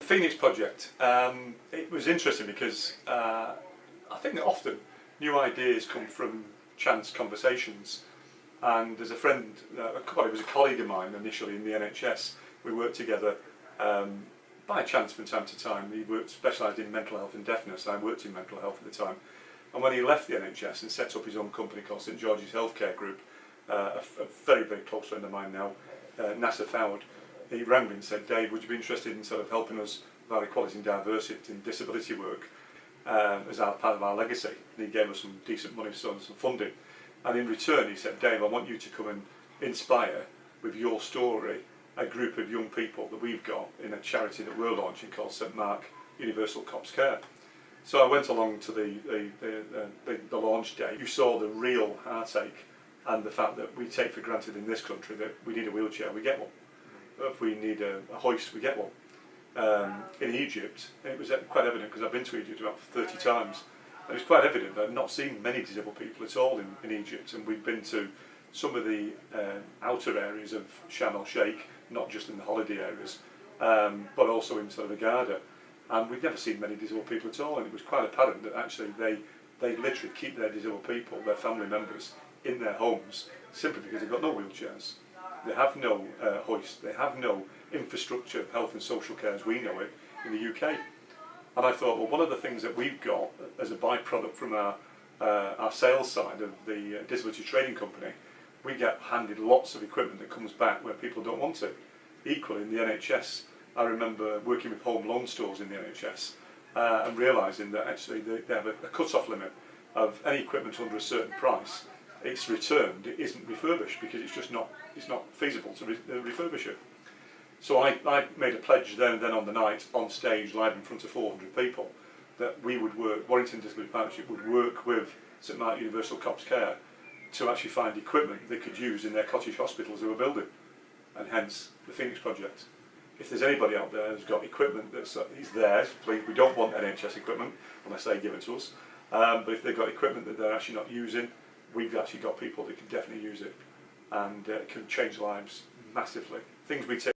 Phoenix Project, it was interesting because I think that often new ideas come from chance conversations. And there's a friend, it was a colleague of mine initially in the NHS. We worked together by chance from time to time. He specialised in mental health and deafness, and I worked in mental health at the time. And when he left the NHS and set up his own company called St George's Healthcare Group, a very, very close friend of mine now, Nasser Fowd, he rang me and said, "Dave, would you be interested in sort of helping us with our equality and diversity and disability work as our part of our legacy?" And he gave us some decent money, some funding. And in return he said, "Dave, I want you to come and inspire with your story a group of young people that we've got in a charity that we're launching called St Mark Universal Cops Care." So I went along to the launch day. You saw the real heartache and the fact that we take for granted in this country that we need a wheelchair, we get one. If we need a hoist, we get one. In Egypt, it was quite evident, because I've been to Egypt about 30 times, and it was quite evident that I've not seen many disabled people at all in Egypt. And we've been to some of the outer areas of Sharm el-Sheikh, not just in the holiday areas, but also in sort of the Garda. And we've never seen many disabled people at all, and it was quite apparent that actually they literally keep their disabled people, their family members, in their homes simply because they've got no wheelchairs. They have no hoist, they have no infrastructure of health and social care as we know it in the UK. And I thought, well, one of the things that we've got as a byproduct from our sales side of the disability training company, we get handed lots of equipment that comes back where people don't want it. Equally in the NHS, I remember working with home loan stores in the NHS and realising that actually they have a cut-off limit of any equipment under a certain price. It's returned, it isn't refurbished because it's not feasible to refurbish it. So I made a pledge then on the night, on stage, live in front of 400 people, that we would work, Warrington Disability Project would work with St Mark Universal Cops Care to actually find equipment they could use in their cottage hospitals they were building, and hence the Phoenix Project. If there's anybody out there who's got equipment that's theirs, please, we don't want NHS equipment unless they give it to us, but if they've got equipment that they're actually not using, we've actually got people that can definitely use it, and it can change lives massively. Things we take